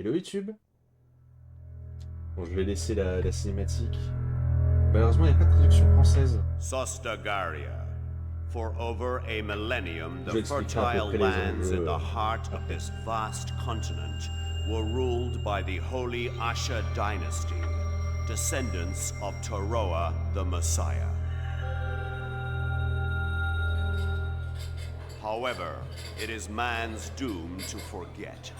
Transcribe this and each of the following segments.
Hello YouTube. Bon, je vais laisser la cinématique. Malheureusement, il n'y a pas de traduction française. Sostagaria. For over a millennium, Je the expliquerai à peu fertile près les lands enjeux in the heart of après. this vast continent were ruled by the Holy Asha dynasty, descendants of Toroa the Messiah. However, it is man's doom to forget.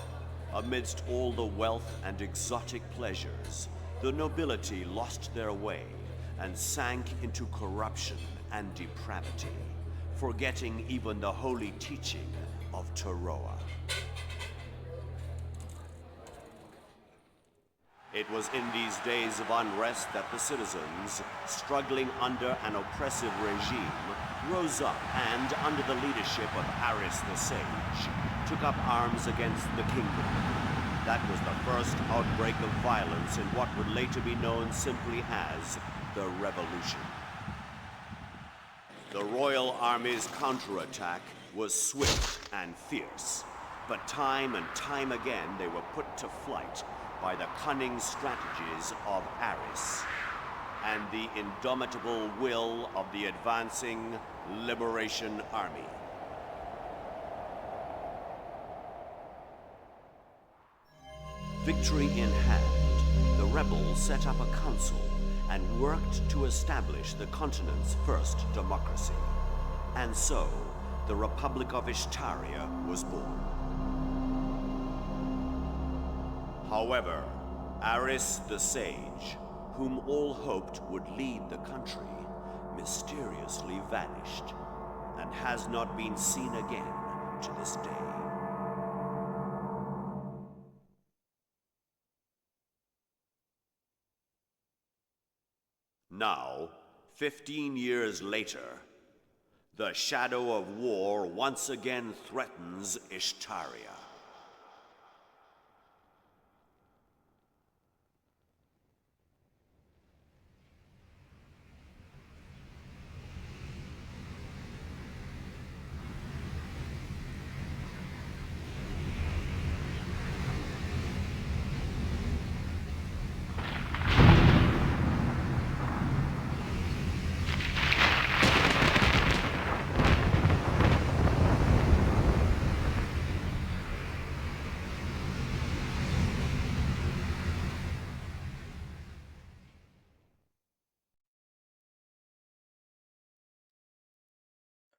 Amidst all the wealth and exotic pleasures, the nobility lost their way and sank into corruption and depravity, forgetting even the holy teaching of Toroa. It was in these days of unrest that the citizens, struggling under an oppressive regime, rose up and, under the leadership of Aris the Sage, took up arms against the kingdom. That was the first outbreak of violence in what would later be known simply as the Revolution. The royal army's counterattack was swift and fierce, but time and time again they were put to flight by the cunning strategies of Aris and the indomitable will of the advancing Liberation Army. Victory in hand, the rebels set up a council and worked to establish the continent's first democracy. And so, the Republic of Ishtaria was born. However, Aris the Sage, whom all hoped would lead the country, mysteriously vanished and has not been seen again to this day. Now, 15 years later, the shadow of war once again threatens Ishtaria.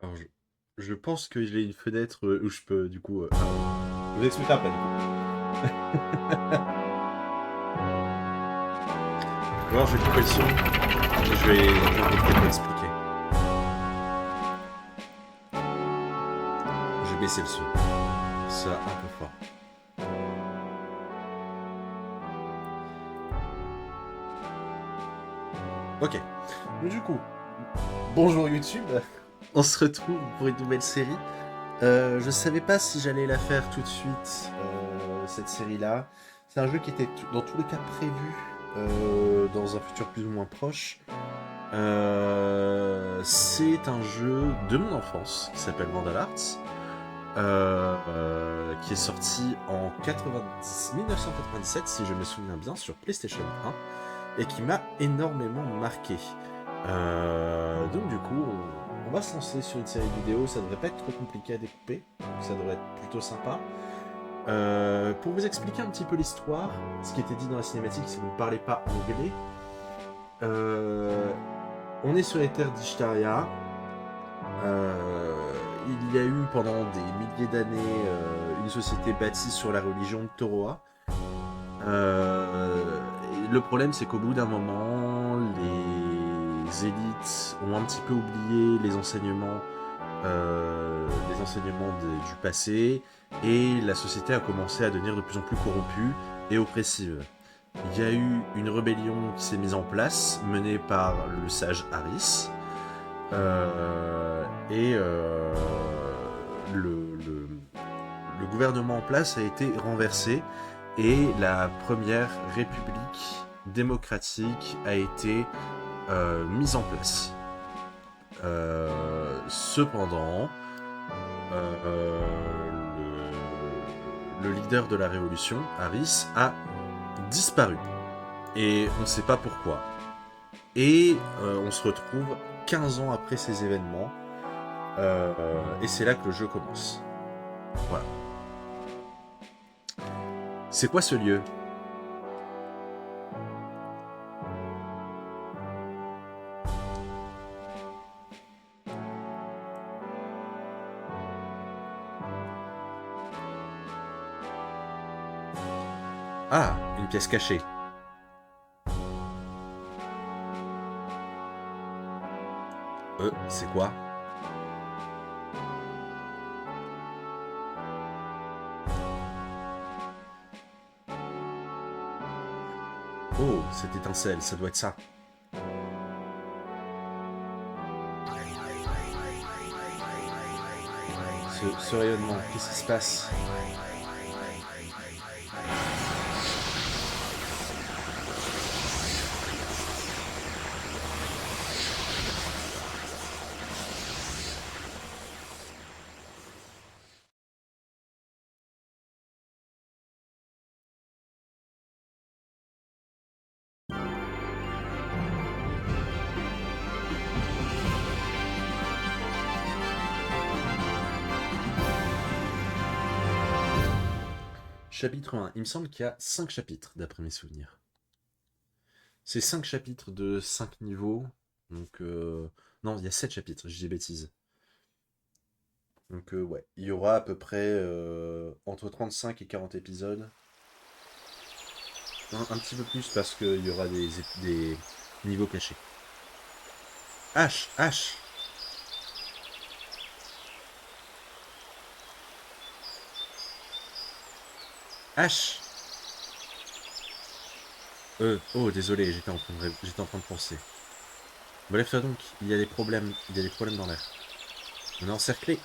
Alors, je pense que j'ai une fenêtre où je peux, du coup... Je vous expliquerai après, du coup. Alors, je vais couper le son. Je vais peut-être m'expliquer. Je vais baisser le son. Ça, un peu fort. Ok. Donc, du coup, bonjour YouTube. On se retrouve pour une nouvelle série. Je savais pas si j'allais la faire tout de suite, cette série-là. C'est un jeu qui était dans tous les cas prévu dans un futur plus ou moins proche. C'est un jeu de mon enfance qui s'appelle Vandal Hearts, qui est sorti en 1997, si je me souviens bien, sur PlayStation 1, et qui m'a énormément marqué. Donc du coup, on va se lancer sur une série de vidéos, ça devrait pas être trop compliqué à découper, donc ça devrait être plutôt sympa. Pour vous expliquer un petit peu l'histoire, ce qui était dit dans la cinématique, si vous ne parlez pas anglais, on est sur les terres d'Ishtaria. Il y a eu pendant des milliers d'années une société bâtie sur la religion de Toroa. Le problème, c'est qu'au bout d'un moment, les élites ont un petit peu oublié les enseignements du passé, et la société a commencé à devenir de plus en plus corrompue et oppressive. Il y a eu une rébellion qui s'est mise en place, menée par le sage Aris, et le gouvernement en place a été renversé, et la première république démocratique a été mise en place. Cependant, le leader de la révolution, Harris, a disparu. Et on ne sait pas pourquoi. Et on se retrouve 15 ans après ces événements. Et c'est là que le jeu commence. Voilà. C'est quoi ce lieu ? Ah, une pièce cachée. C'est quoi ? Oh, cette étincelle, ça doit être ça. Ce rayonnement, qu'est-ce qui se passe ? Chapitre 1. Il me semble qu'il y a 5 chapitres, d'après mes souvenirs. C'est 5 chapitres de 5 niveaux. Donc, non, il y a 7 chapitres, je dis des bêtises. Donc, ouais. Il y aura à peu près entre 35 et 40 épisodes. Un petit peu plus parce qu'il y aura des niveaux cachés. H. Oh, désolé, j'étais en train de penser. Bon, lève-toi donc, il y a des problèmes dans l'air. On est encerclé.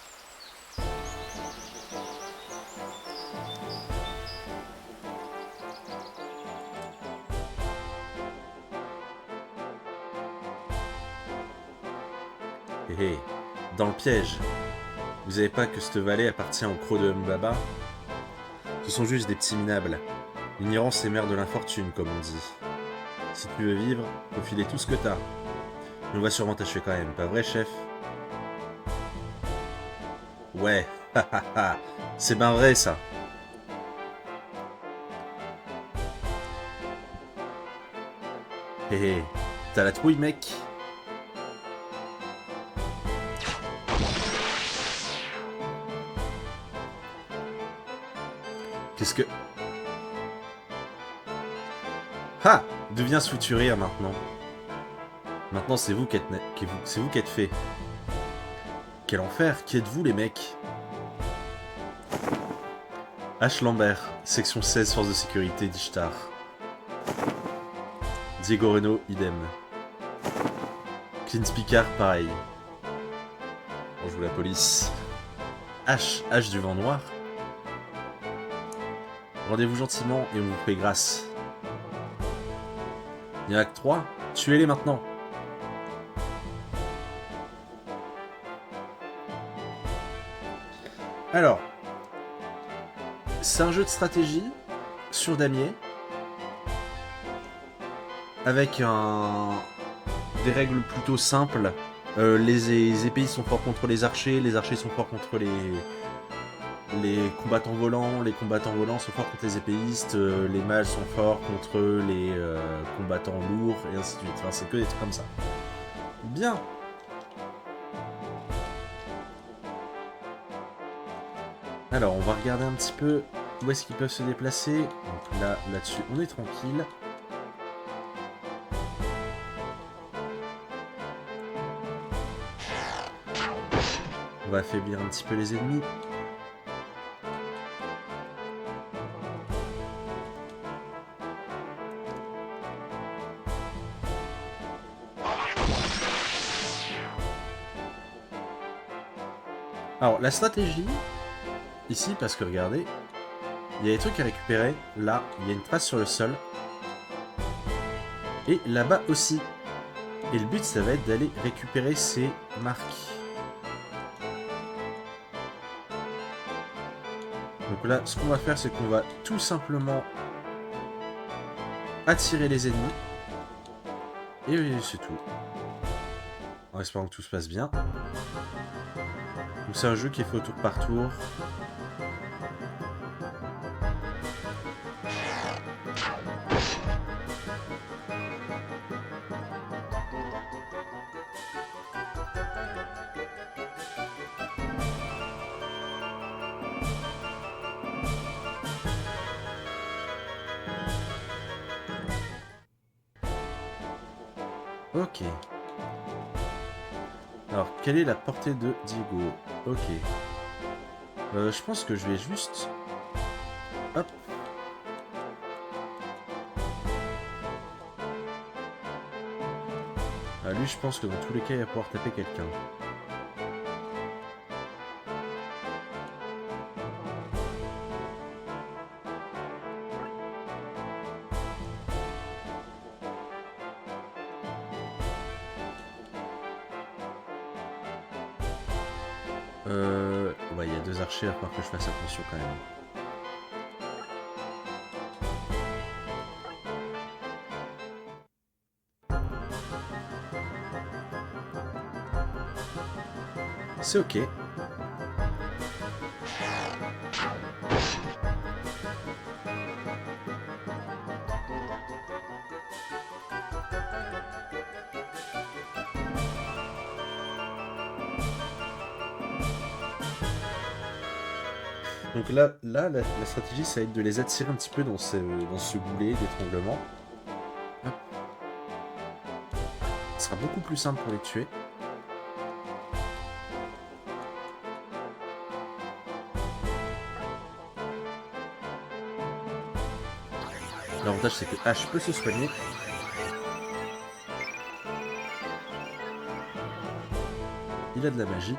Hé hé, dans le piège. Vous savez pas que cette vallée appartient au croc de Mbaba ? Ce sont juste des petits minables. L'ignorance est mère de l'infortune, comme on dit. Si tu veux vivre, faut filer tout ce que t'as. Mais on va sûrement t'achever quand même, pas vrai, chef ? Ouais, c'est ben vrai, ça. Hé hé, t'as la trouille, mec ? Qu'est-ce que... Ah ! D'où vient ce foutu rire maintenant ? Maintenant, c'est vous qui êtes fait. Quel enfer, qui êtes-vous, les mecs ? H. Lambert, section 16, force de sécurité d'Ishtar. Diego Reno, idem. Clint Picard, pareil. Bonjour la police. H du vent noir. Rendez-vous gentiment et on vous fait grâce. Il n'y en a que 3. Tuez-les maintenant. Alors, c'est un jeu de stratégie sur damier avec des règles plutôt simples. Les épéistes sont forts contre les archers sont forts contre les combattants volants, les combattants volants sont forts contre les épéistes, les mages sont forts contre les combattants lourds, et ainsi de suite. Enfin, c'est que des trucs comme ça. Bien. Alors, on va regarder un petit peu où est-ce qu'ils peuvent se déplacer. Donc là-dessus, on est tranquille. On va affaiblir un petit peu les ennemis. Alors, la stratégie, ici, parce que regardez, il y a des trucs à récupérer. Là, il y a une trace sur le sol. Et là-bas aussi. Et le but, ça va être d'aller récupérer ces marques. Donc là, ce qu'on va faire, c'est qu'on va tout simplement attirer les ennemis. Et c'est tout. En espérant que tout se passe bien. Donc c'est un jeu qui est fait au tour par tour. Ok. Alors, quelle est la portée de Diego? Ok. Je pense que je vais juste... Hop. Ah, lui, je pense que dans tous les cas, il va pouvoir taper quelqu'un. Ouais, il y a deux archers, à part que je fasse attention quand même. C'est ok. Donc là la stratégie, ça va être de les attirer un petit peu dans ce boulet d'étranglement. Hop. Ce sera beaucoup plus simple pour les tuer. L'avantage, c'est que H peut se soigner. Il a de la magie.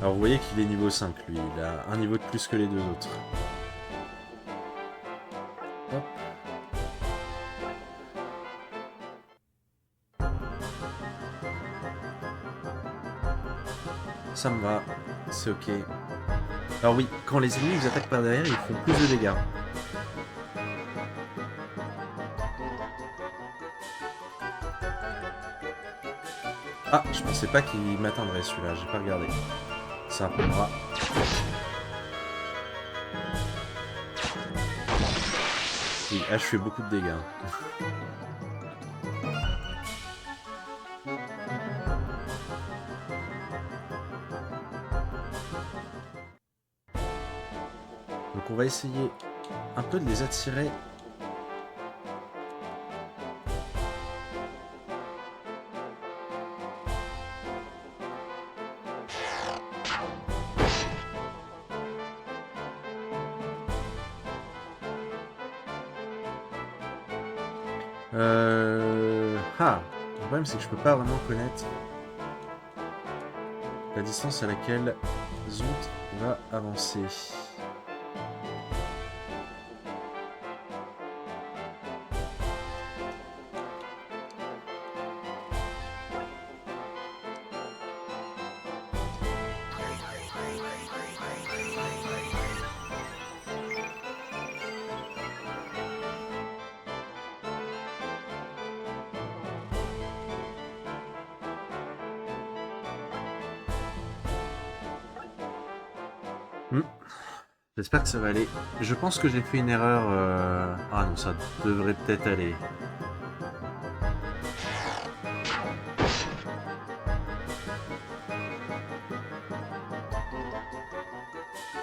Alors vous voyez qu'il est niveau 5 lui, il a un niveau de plus que les deux autres. Hop. Ça me va, c'est ok. Alors oui, quand les ennemis vous attaquent par derrière, ils font plus de dégâts. Ah, je pensais pas qu'il m'atteindrait celui-là, j'ai pas regardé. C'est un peu bras. Oui, H fait beaucoup de dégâts. Donc on va essayer un peu de les attirer. Ah, le problème c'est que je peux pas vraiment connaître la distance à laquelle Zont va avancer. J'espère que ça va aller. Je pense que j'ai fait une erreur. Ah non, ça devrait peut-être aller.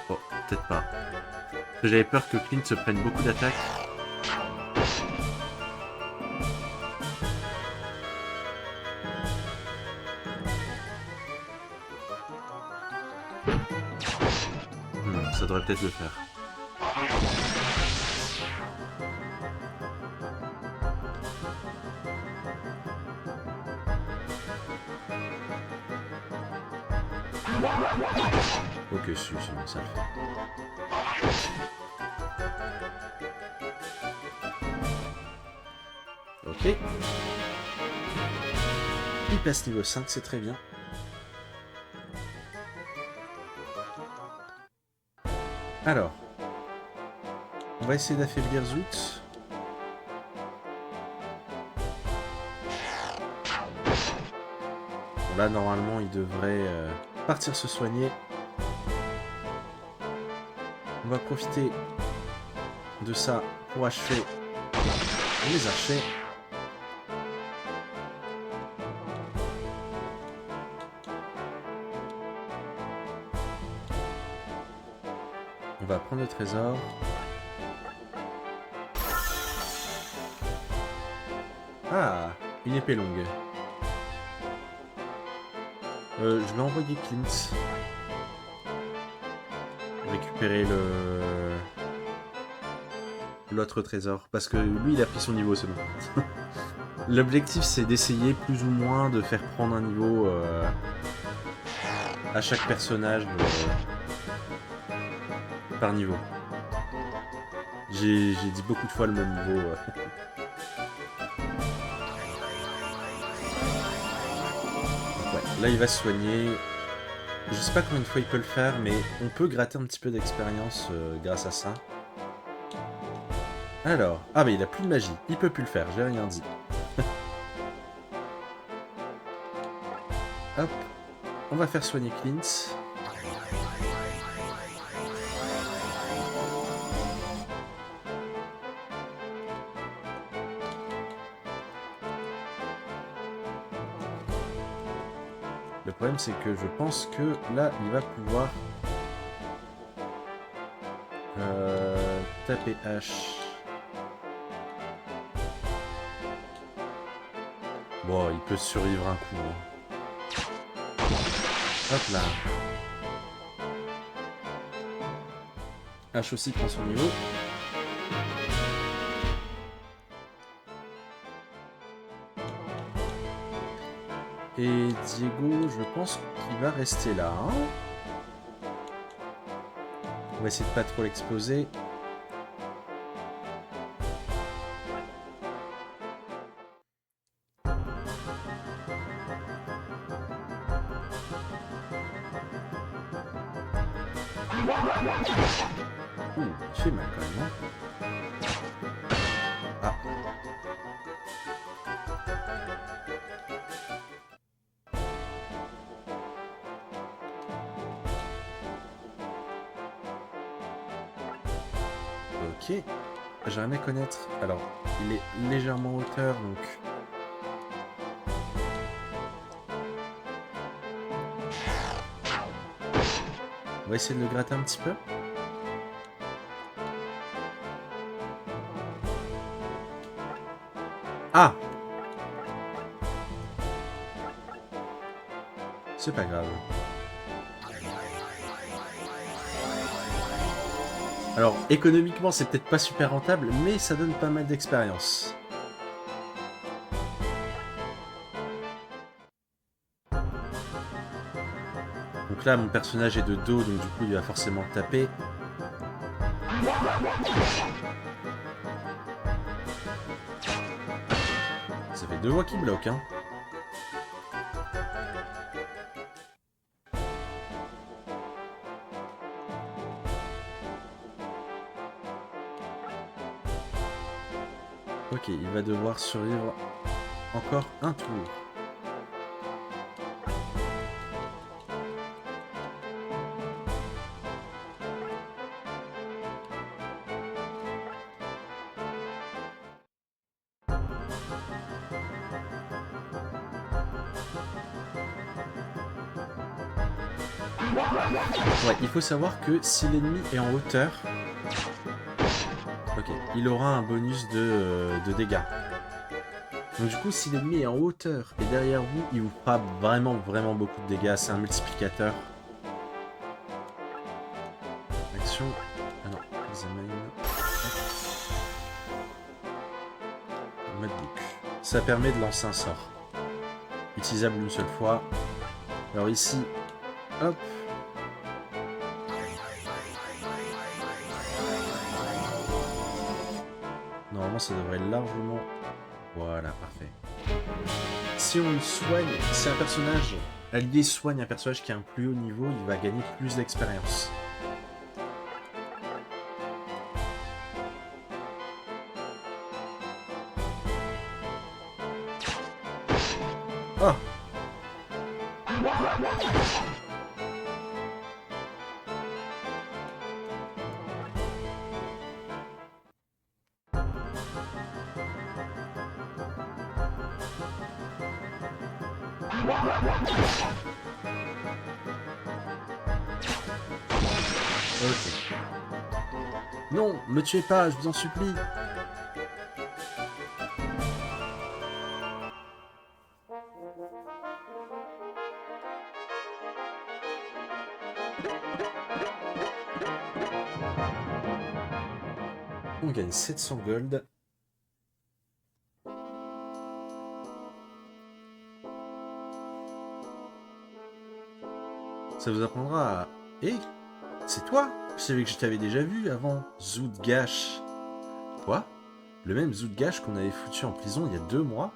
Oh, peut-être pas. J'avais peur que Clint se prenne beaucoup d'attaques. Ça devrait peut-être le faire. Ok, si, ça le fait. Ok. Il passe niveau 5, c'est très bien. Alors, on va essayer d'affaiblir Zoot. Bon, là, normalement, il devrait partir se soigner. On va profiter de ça pour achever les archers. On va prendre le trésor. Ah, une épée longue. Je vais envoyer Clint récupérer l'autre trésor, parce que lui il a pris son niveau seulement. L'objectif c'est d'essayer plus ou moins de faire prendre un niveau à chaque personnage par niveau. J'ai dit beaucoup de fois le mot niveau. Ouais, là il va se soigner. Je sais pas combien de fois il peut le faire, mais on peut gratter un petit peu d'expérience grâce à ça. Alors, ah bah il a plus de magie, il peut plus le faire, j'ai rien dit. Hop, on va faire soigner Clint. Le problème c'est que je pense que là il va pouvoir taper H. Bon, il peut survivre un coup. Hein. Hop là. H aussi prend son niveau. Et Diego, je pense qu'il va rester là. Hein. On va essayer de pas trop l'exposer. Ouh, il fait mal quand même. Hein. Ah. Ok. J'aimerais connaître. Alors, il est légèrement en hauteur, donc. On va essayer de le gratter un petit peu. Ah! C'est pas grave. Alors, économiquement, c'est peut-être pas super rentable, mais ça donne pas mal d'expérience. Donc là, mon personnage est de dos, donc du coup, il va forcément taper. Ça fait 2 voix qui bloquent, hein. Ok, il va devoir survivre encore un tour. Ouais, il faut savoir que si l'ennemi est en hauteur, ok, il aura un bonus de dégâts. Donc du coup, si l'ennemi est en hauteur et derrière vous, il vous fera vraiment beaucoup de dégâts. C'est un multiplicateur. Action. Ah non, examine. Mode book. Ça permet de lancer un sort. Utilisable une seule fois. Alors ici, hop. Normalement, ça devrait largement... Voilà, parfait. Si on le soigne, si un personnage allié soigne un personnage qui a un plus haut niveau, il va gagner plus d'expérience. Ok. Non, me tuez pas, je vous en supplie. On gagne 700 gold. Ça vous apprendra à... Hé, c'est toi? Je savais que je t'avais déjà vu avant. Zoudgash. Quoi? Le même Zoudgash qu'on avait foutu en prison il y a 2 mois?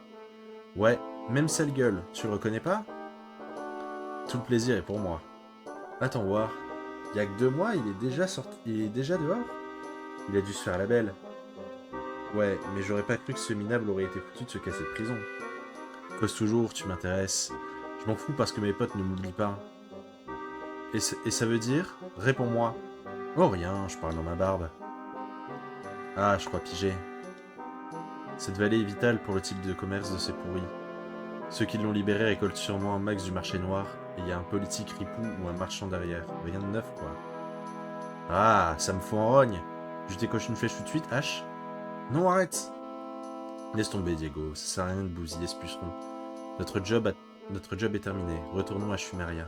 Ouais, même sale gueule. Tu le reconnais pas? Tout le plaisir est pour moi. Attends voir. Il y a que 2 mois, il est déjà sorti... Il est déjà dehors? Il a dû se faire la belle. Ouais, mais j'aurais pas cru que ce minable aurait été foutu de se casser de prison. Cause toujours, tu m'intéresses. Je m'en fous parce que mes potes ne m'oublient pas. Et ça veut dire? Réponds-moi. Oh rien, je parle dans ma barbe. Ah, je crois piger. Cette vallée est vitale pour le type de commerce de ces pourris. Ceux qui l'ont libéré récoltent sûrement un max du marché noir, et il y a un politique ripou ou un marchand derrière. Rien de neuf, quoi. Ah, ça me fout en rogne. Je décoche une flèche tout de suite, H. Non, arrête. Laisse tomber, Diego, ça sert à rien de bousiller ce puceron. Notre job est terminé. Retournons à Chumeria.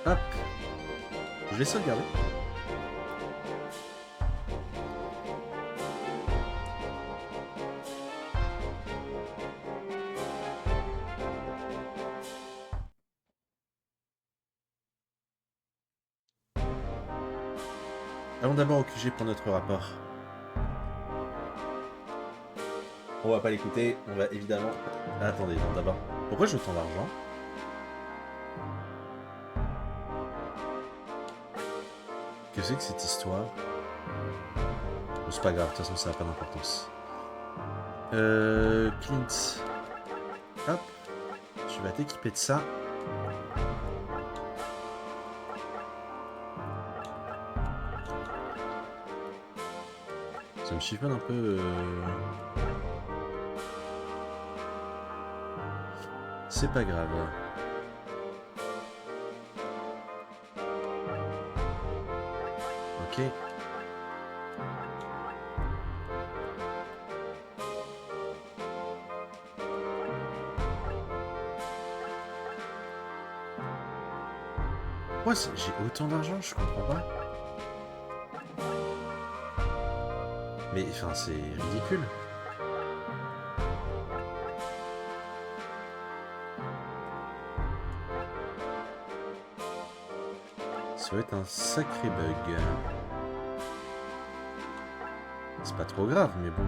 Hop. Je vais sauvegarder. Allons d'abord au QG pour notre rapport. On va pas l'écouter, on va évidemment... Ah, attendez, non, d'abord. Pourquoi je veux tant d'argent? Que c'est que cette histoire? Bon, c'est pas grave, de toute façon ça n'a pas d'importance. Clint. Hop. Tu vas t'équiper de ça. Ça me chiffonne un peu... C'est pas grave. Ok. Pourquoi j'ai autant d'argent? Je comprends pas. Mais enfin, c'est ridicule. Ça va être un sacré bug. C'est pas trop grave, mais bon...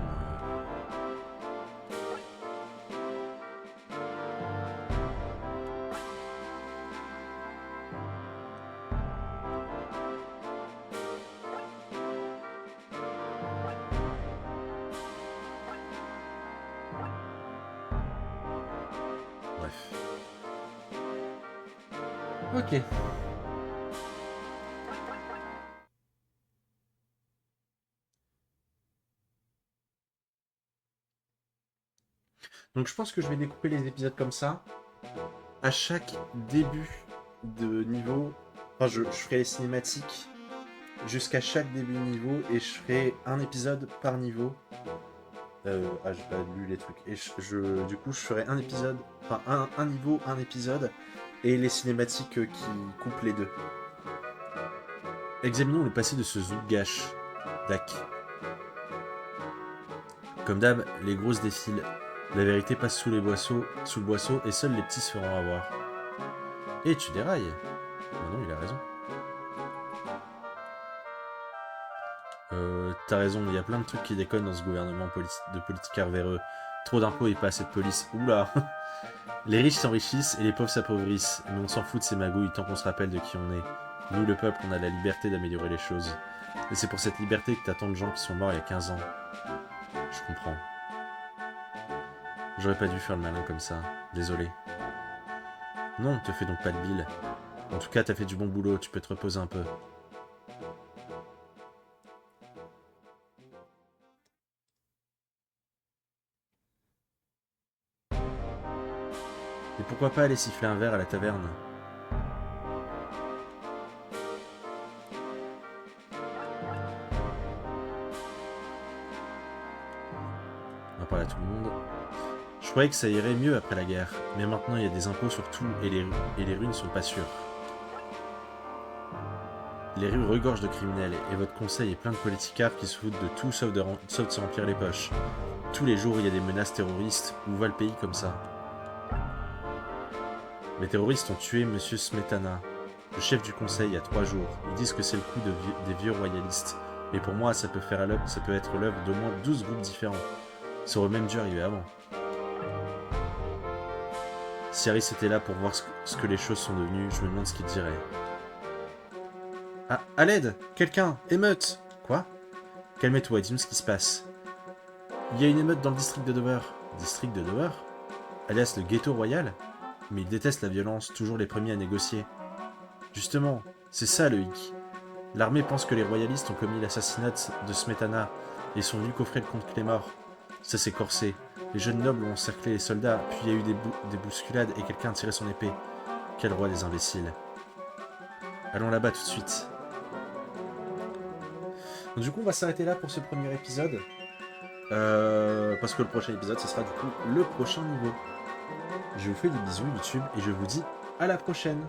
Bref. Ok. Donc je pense que je vais découper les épisodes comme ça. À chaque début de niveau, enfin je ferai les cinématiques jusqu'à chaque début de niveau et je ferai un épisode par niveau. Ah, j'ai pas lu les trucs. Et du coup, je ferai un épisode, enfin un niveau, un épisode, et les cinématiques qui coupent les deux. Examinons le passé de ce Zoudgash. Dak. Comme d'hab, les grosses défilent. La vérité passe sous le boisseau, et seuls les petits se feront avoir. Et tu dérailles. Mais non, il a raison. T'as raison, il y a plein de trucs qui déconnent dans ce gouvernement de politicards véreux. Trop d'impôts et pas assez de police. Oula. Les riches s'enrichissent et les pauvres s'appauvrissent. Mais on s'en fout de ces magouilles tant qu'on se rappelle de qui on est. Nous, le peuple, on a la liberté d'améliorer les choses. Et c'est pour cette liberté que t'as tant de gens qui sont morts il y a 15 ans. Je comprends. J'aurais pas dû faire le malin comme ça. Désolé. Non, te fais donc pas de bile. En tout cas, t'as fait du bon boulot, tu peux te reposer un peu. Et pourquoi pas aller siffler un verre à la taverne? On va parler à tout le monde. Je croyais que ça irait mieux après la guerre, mais maintenant il y a des impôts sur tout et les rues ne sont pas sûres. Les rues regorgent de criminels et votre conseil est plein de politicards qui se foutent de tout sauf de se remplir les poches. Tous les jours il y a des menaces terroristes. Où va le pays comme ça? Les terroristes ont tué Monsieur Smetana, le chef du conseil, il y a 3 jours. Ils disent que c'est le coup des vieux royalistes. Mais pour moi, ça peut être l'œuvre d'au moins 12 groupes différents. Ça aurait même dû arriver avant. Si Harris était là pour voir ce que les choses sont devenues, je me demande ce qu'il dirait. Ah, à l'aide! Quelqu'un! Émeute! Quoi? Calmez-toi, dis-nous ce qui se passe. Il y a une émeute dans le district de Dover. District de Dover? Alias le ghetto royal? Mais ils détestent la violence, toujours les premiers à négocier. Justement, c'est ça le hic. L'armée pense que les royalistes ont commis l'assassinat de Smetana et sont venus coffrer le comte Clémor. Ça s'est corsé. Les jeunes nobles ont encerclé les soldats, puis il y a eu des bousculades et quelqu'un a tiré son épée. Quel roi des imbéciles. Allons là-bas tout de suite. Donc, du coup, on va s'arrêter là pour ce premier épisode. Parce que le prochain épisode, ce sera du coup le prochain niveau. Je vous fais des bisous YouTube et je vous dis à la prochaine.